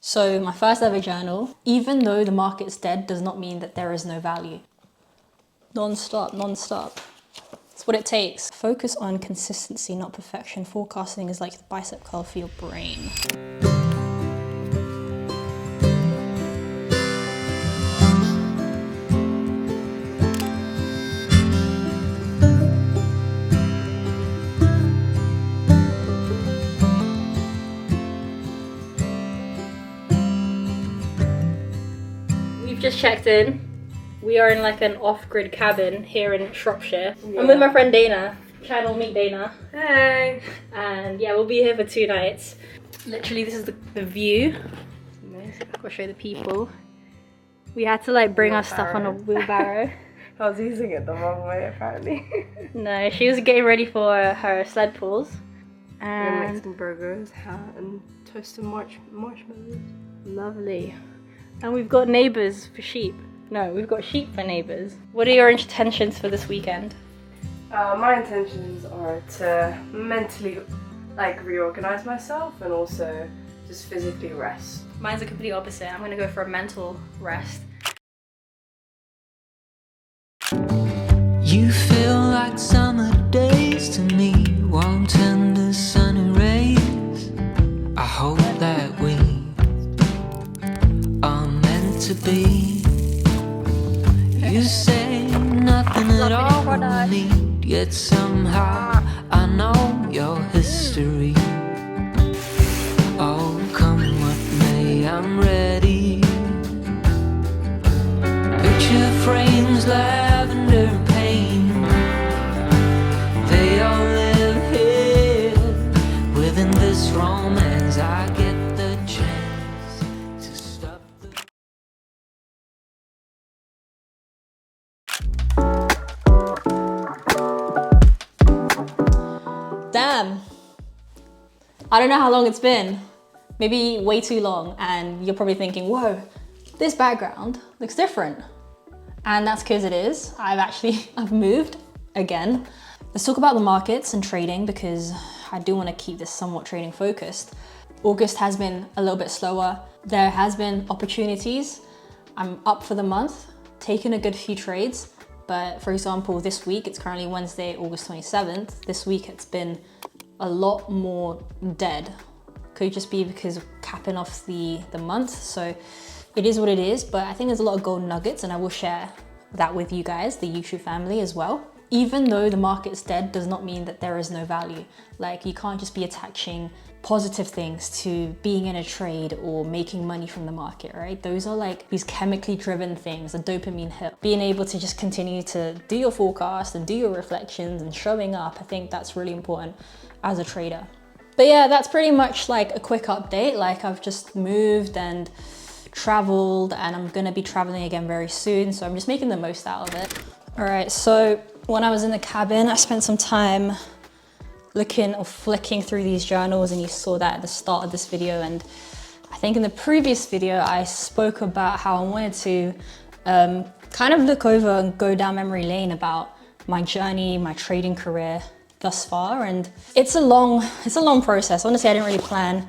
So my first ever journal, even though the market's dead, does not mean that there is no value. Non-stop, non-stop. It's what it takes. Focus on consistency, not perfection. Forecasting is like the bicep curl for your brain. We've just checked in. We are in like an off-grid cabin here in Shropshire. Yeah. I'm with my friend Dana. Channel meet Dana. Hey! And yeah, we'll be here for 2 nights. Literally, this is the view. Amazing. I'll show the people. We had to like bring our stuff on a wheelbarrow. I was using it the wrong way apparently. No, she was getting ready for her sled pulls. We're And mixing burgers, and toasted marshmallows. lovely. And we've got neighbours for sheep. No, we've got sheep for neighbours. What are your intentions for this weekend? My intentions are to mentally reorganize myself and also just physically rest. Mine's the complete opposite. I'm gonna go for a mental rest. You feel like summer days to me, warm tender sunny rays. I hope that we are meant to be. You say nothing at all will need, yet somehow I know your history. Oh, come what may, I'm ready. Picture frames, lavender pain, they all live here within this romance. I get the chance to stop the Damn. I don't know how long it's been. Maybe way too long, and you're probably thinking, whoa, this background looks different. And that's because it is. I've moved again. Let's talk about the markets and trading, because I do want to keep this somewhat trading focused. August has been a little bit slower. There has been opportunities. I'm up for the month, taking a good few trades. But for example, this week, it's currently Wednesday, August 27th. This week it's been a lot more dead. Could just be because of capping off the month. So it is what it is, but I think there's a lot of gold nuggets, and I will share that with you guys, the YouTube family as well. Even though the market's dead does not mean that there is no value. Like, you can't just be attaching positive things to being in a trade or making money from the market, right? Those are like these chemically driven things, a dopamine hit. Being able to just continue to do your forecast and do your reflections and showing up, I think that's really important as a trader. But yeah, that's pretty much like a quick update. Like, I've just moved and traveled, and I'm gonna be traveling again very soon, so I'm just making the most out of it. All right, so when I was in the cabin, I spent some time looking or flicking through these journals, and you saw that at the start of this video. And I think in the previous video, I spoke about how I wanted to kind of look over and go down memory lane about my journey, my trading career thus far. And it's a long process. Honestly, I didn't really plan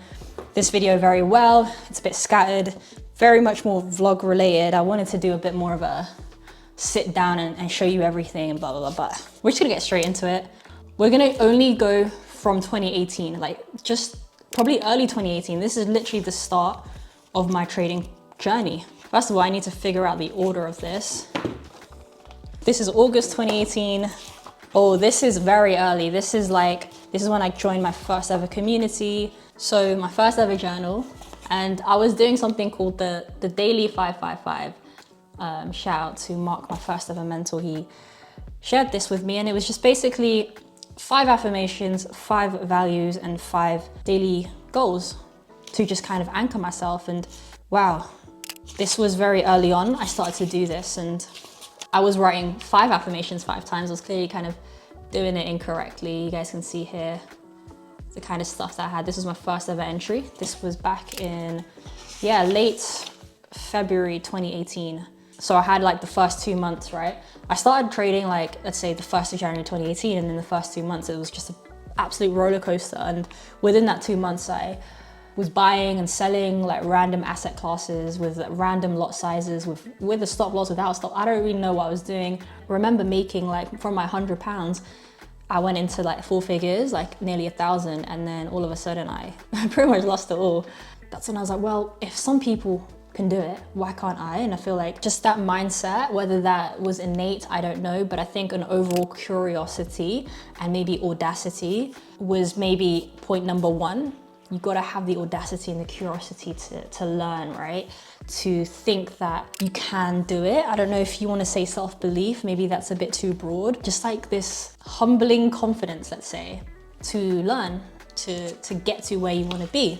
this video very well. It's a bit scattered, very much more vlog related. I wanted to do a bit more of a sit down and show you everything and blah, blah, blah, but we're just gonna get straight into it. We're gonna only go from 2018, like just probably early 2018. This is literally the start of my trading journey. First of all, I need to figure out the order of this. This is August 2018. Oh, this is very early. This is when I joined my first ever community. So my first ever journal, and I was doing something called the Daily 555. Shout out to Mark, my first ever mentor. He shared this with me, and it was just basically 5 affirmations, 5 values, and 5 daily goals to just kind of anchor myself. And wow, this was very early on. I started to do this, and I was writing 5 affirmations 5 times. I was clearly kind of doing it incorrectly. You guys can see here the kind of stuff that I had. This was my first ever entry. This was back in, yeah, late February 2018. So I had like the first 2 months, right? I started trading like, let's say the 1st of January 2018, and in the first 2 months, it was just an absolute roller coaster. And within that 2 months, I was buying and selling like random asset classes with like, random lot sizes with a stop loss, without a stop. I don't really know what I was doing. I remember making like from my £100, I went into like 4 figures, like nearly 1,000, and then all of a sudden I pretty much lost it all. That's when I was like, well, if some people can do it, why can't I? And I feel like just that mindset, whether that was innate, I don't know, but I think an overall curiosity and maybe audacity was maybe point number one. You gotta have the audacity and the curiosity to learn, right? To think that you can do it. I don't know if you wanna say self-belief, maybe that's a bit too broad. Just like this humbling confidence, let's say, to learn, to get to where you wanna be.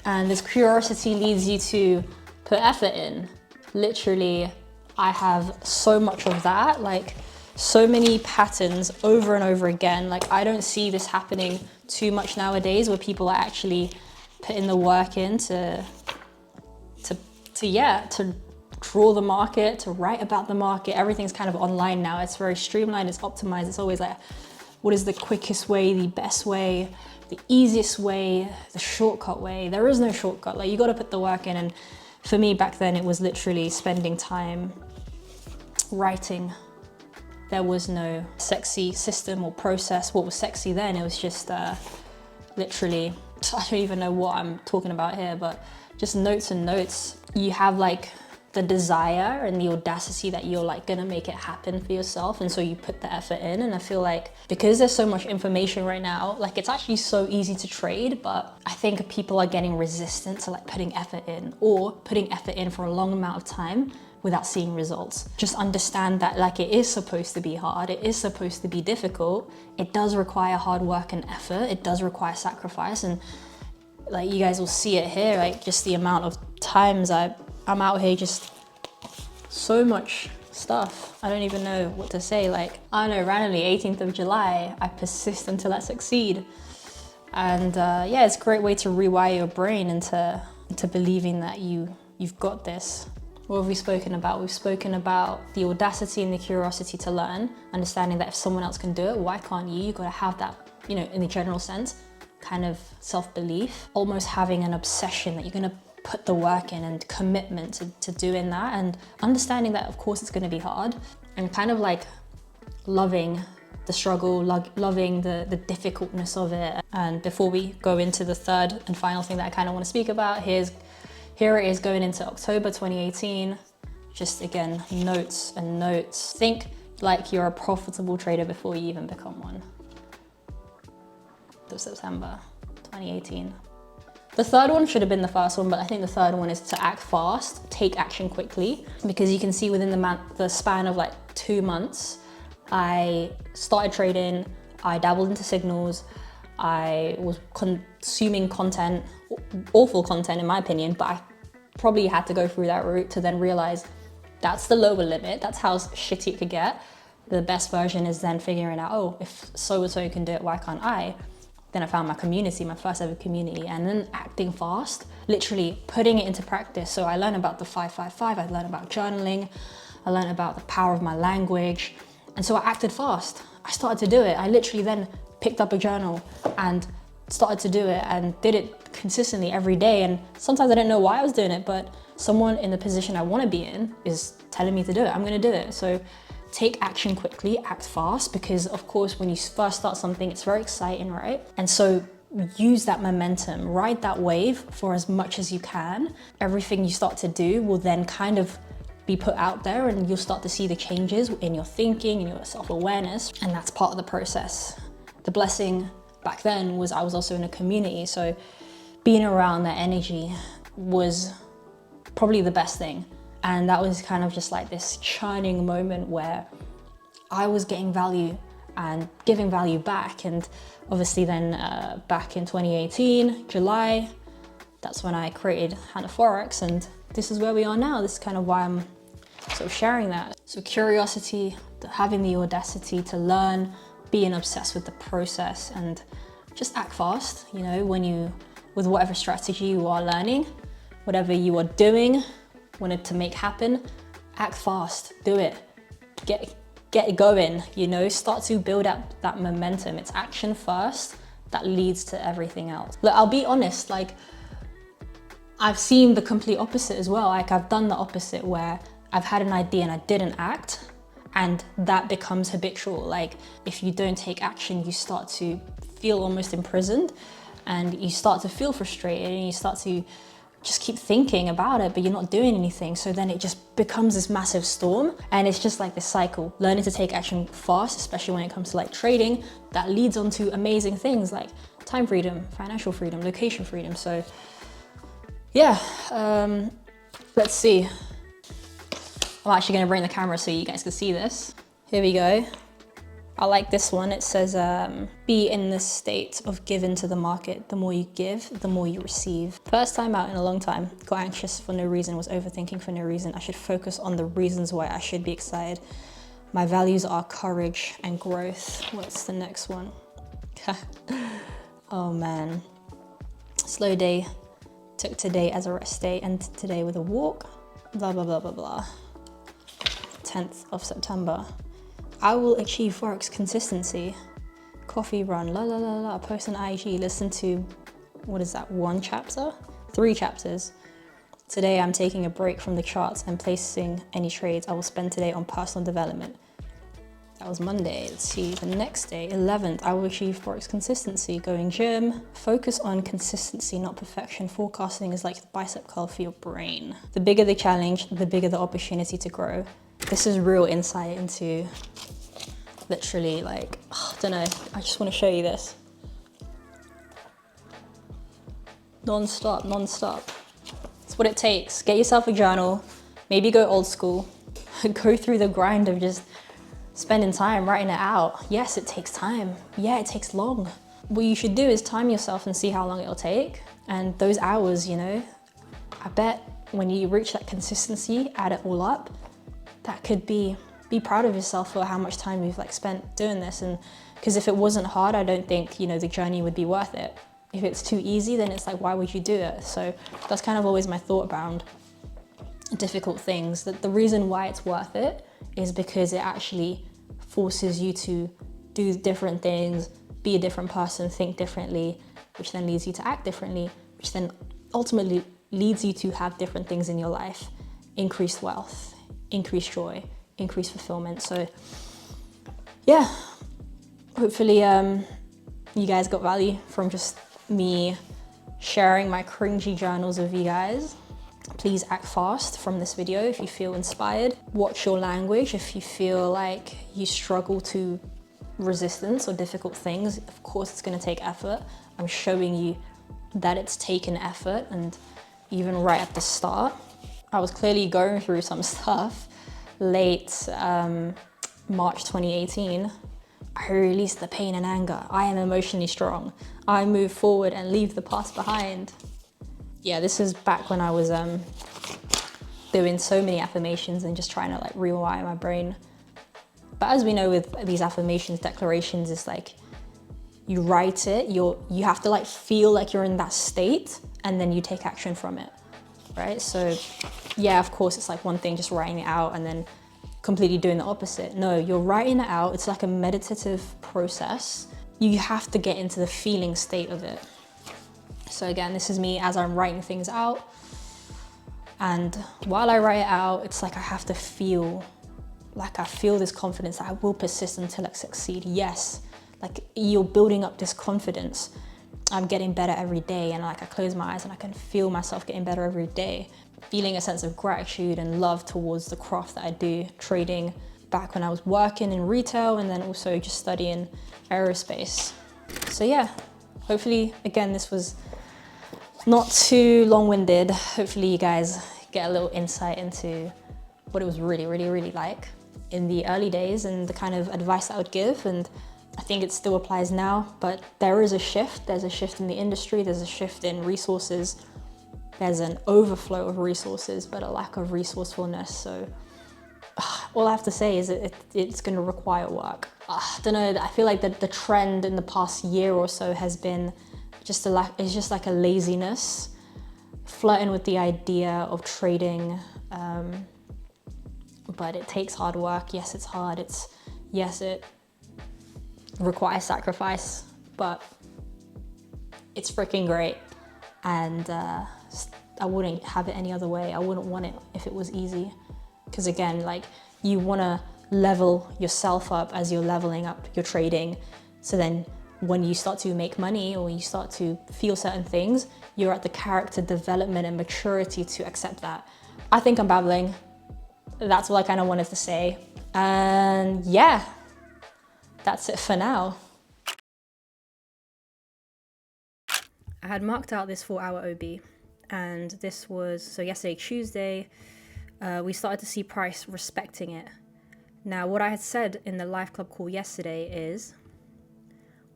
And this curiosity leads you to put effort in. Literally, I have so much of that, like so many patterns over and over again. Like I don't see this happening too much nowadays, where people are actually putting the work in to draw the market, to write about the market. Everything's kind of online now. It's very streamlined, it's optimized. It's always like, what is the quickest way, the best way, the easiest way, the shortcut way? There is no shortcut. Like you got to put the work in. And for me back then, it was literally spending time writing. There was no sexy system or process. What was sexy then? It was just literally, I don't even know what I'm talking about here, but just notes and notes. You have like the desire and the audacity that you're like gonna make it happen for yourself, and so you put the effort in. And I feel like because there's so much information right now, like it's actually so easy to trade, but I think people are getting resistant to like putting effort in, or putting effort in for a long amount of time without seeing results. Just understand that like it is supposed to be hard, it is supposed to be difficult, it does require hard work and effort, it does require sacrifice. And like you guys will see it here, like just the amount of times I'm out here, just so much stuff. I don't even know what to say. Like, I don't know, randomly 18th of July, I persist until I succeed. And yeah, it's a great way to rewire your brain into believing that you've got this. What have we spoken about? We've spoken about the audacity and the curiosity to learn, understanding that if someone else can do it, why can't you? You've got to have that, you know, in the general sense, kind of self-belief, almost having an obsession that you're going to put the work in and commitment to doing that, and understanding that of course it's going to be hard, and kind of like loving the struggle, loving the difficultness of it. And before we go into the third and final thing that I kind of want to speak about, here it is going into October 2018. Just again, notes and notes. Think like you're a profitable trader before you even become one. Of September 2018. The third one should have been the first one, but I think the third one is to act fast, take action quickly, because you can see within the span of like 2 months, I started trading, I dabbled into signals, I was consuming content, awful content in my opinion, but I probably had to go through that route to then realize that's the lower limit, that's how shitty it could get. The best version is then figuring out, oh, if so-and-so can do it, why can't I? Then I found my community, my first ever community, and then acting fast, literally putting it into practice. So I learned about the 555, I learned about journaling, I learned about the power of my language. And so I acted fast. I started to do it. I literally then picked up a journal and started to do it and did it consistently every day. And sometimes I didn't know why I was doing it, but someone in the position I want to be in is telling me to do it. I'm going to do it. So take action quickly, act fast, because of course when you first start something, it's very exciting, right? And so use that momentum, ride that wave for as much as you can. Everything you start to do will then kind of be put out there, and you'll start to see the changes in your thinking and your self-awareness, and that's part of the process. The blessing back then was I was also in a community, so being around that energy was probably the best thing. And that was kind of just like this churning moment where I was getting value and giving value back. And obviously then back in 2018, July, that's when I created Hannah Forex, and this is where we are now. This is kind of why I'm sort of sharing that. So curiosity, having the audacity to learn, being obsessed with the process, and just act fast, you know, with whatever strategy you are learning, whatever you are doing, wanted to make happen, act fast, do it, get it going, you know, start to build up that momentum. It's action first that leads to everything else. Look, I'll be honest, like I've seen the complete opposite as well. Like I've done the opposite where I've had an idea and I didn't act, and that becomes habitual. Like if you don't take action, you start to feel almost imprisoned, and you start to feel frustrated, and you start to just keep thinking about it, but you're not doing anything. So then it just becomes this massive storm, and it's just like this cycle. Learning to take action fast, especially when it comes to like trading, that leads on to amazing things like time freedom, financial freedom, location freedom. So yeah, let's see. I'm actually gonna bring the camera so you guys can see this. Here we go. I like this one. It says, be in the state of giving to the market. The more you give, the more you receive. First time out in a long time. Got anxious for no reason, was overthinking for no reason. I should focus on the reasons why I should be excited. My values are courage and growth. What's the next one? Oh man. Slow day. Took today as a rest day, and today with a walk. Blah, blah, blah, blah, blah. 10th of September. I will achieve Forex consistency. Coffee run, la la la la. Post on IG, listen to, what is that, 1 chapter? 3 chapters. Today I'm taking a break from the charts and placing any trades. I will spend today on personal development. That was Monday. Let's see, the next day, 11th, I will achieve Forex consistency. Going gym. Focus on consistency, not perfection. Forecasting is like the bicep curl for your brain. The bigger the challenge, the bigger the opportunity to grow. This is real insight into literally like, I don't know, I just want to show you this. Non-stop, non-stop. It's what it takes. Get yourself a journal, maybe go old school, go through the grind of just spending time writing it out. Yes, it takes time. Yeah, it takes long. What you should do is time yourself and see how long it'll take. And those hours, you know, I bet when you reach that consistency, add it all up, that could be proud of yourself for how much time you've like spent doing this. And because if it wasn't hard, I don't think, you know, the journey would be worth it. If it's too easy, then it's like, why would you do it? So that's kind of always my thought around difficult things, that the reason why it's worth it is because it actually forces you to do different things, be a different person, think differently, which then leads you to act differently, which then ultimately leads you to have different things in your life, increased wealth, increased joy, increased fulfillment. So yeah, hopefully you guys got value from just me sharing my cringy journals with you guys. Please act fast from this video if you feel inspired. Watch your language if you feel like you struggle to resistance or difficult things. Of course, it's going to take effort. I'm showing you that it's taken effort, and even right at the start, I was clearly going through some stuff. Late March 2018, I released the pain and anger. I am emotionally strong. I move forward and leave the past behind. Yeah, this is back when I was doing so many affirmations and just trying to like rewire my brain. But as we know with these affirmations, declarations, it's like you write it, you have to like feel like you're in that state, and then you take action from it, right? So yeah, of course, it's like one thing just writing it out and then completely doing the opposite. No, you're writing it out. It's like a meditative process. You have to get into the feeling state of it. So again, this is me as I'm writing things out. And while I write it out, it's like I have to feel, like I feel this confidence that I will persist until I succeed. Yes, like you're building up this confidence. I'm getting better every day, and like I close my eyes and I can feel myself getting better every day. Feeling a sense of gratitude and love towards the craft that I do, trading back when I was working in retail, and then also just studying aerospace. So yeah, hopefully, again, this was not too long-winded. Hopefully you guys get a little insight into what it was really like in the early days and the kind of advice that I would give. And I think it still applies now, but there is a shift. There's a shift in the industry, there's a shift in resources, there's an overflow of resources, but a lack of resourcefulness. So all I have to say is it's gonna require work. I don't know, I feel like the trend in the past year or so has been just it's just like a laziness, flirting with the idea of trading, but it takes hard work. Yes, it's hard. Yes, it requires sacrifice, but it's freaking great. And I wouldn't have it any other way. I wouldn't want it if it was easy. Because again, like, you want to level yourself up as you're leveling up your trading. So then when you start to make money or you start to feel certain things, you're at the character development and maturity to accept that. I think I'm babbling. That's all I kind of wanted to say. And yeah, that's it for now. I had marked out this 4-hour OB, and this was, so yesterday, Tuesday, we started to see price respecting it. Now, what I had said in the live club call yesterday is,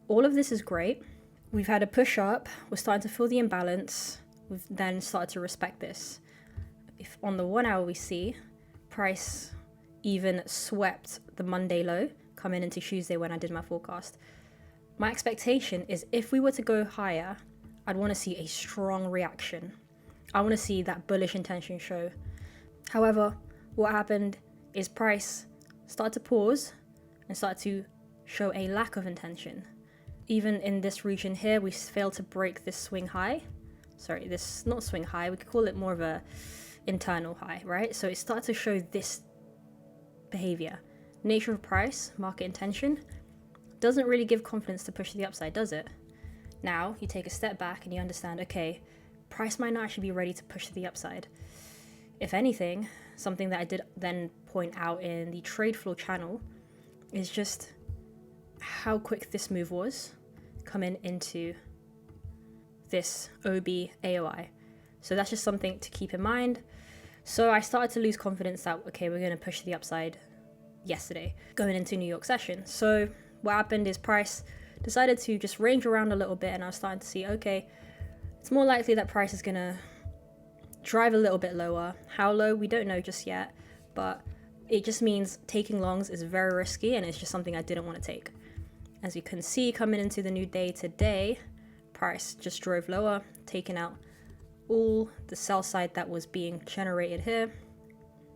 all of this is great. We've had a push up, we're starting to feel the imbalance, we've then started to respect this. If on the 1 hour we see, price even swept the Monday low coming into Tuesday when I did my forecast. My expectation is if we were to go higher, I'd want to see a strong reaction. I want to see that bullish intention show. However, what happened is price started to pause and started to show a lack of intention. Even in this region here, we failed to break this swing high. Sorry, this not swing high, we could call it more of a internal high, right? So it started to show this behavior. Nature of price, market intention, doesn't really give confidence to push to the upside, does it? Now, you take a step back and you understand, okay, price might not actually be ready to push to the upside. If anything, something that I did then point out in the trade floor channel is just how quick this move was coming into this OB AOI. So that's just something to keep in mind. So I started to lose confidence that, okay, we're going to push to the upside yesterday, going into New York session. So what happened is price decided to just range around a little bit, and I was starting to see, okay, it's more likely that price is going to drive a little bit lower. How low, we don't know just yet, but it just means taking longs is very risky, and it's just something I didn't want to take. As you can see, coming into the new day today, price just drove lower, taking out all the sell side that was being generated here.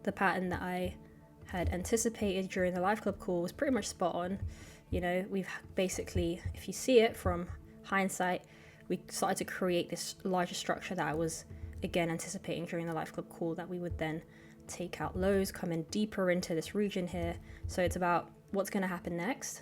The pattern that I had anticipated during the live club call was pretty much spot on. You know, we've basically, if you see it from hindsight, we started to create this larger structure that I was, again, anticipating during the live club call, that we would then take out lows, come in deeper into this region here. So it's about what's going to happen next.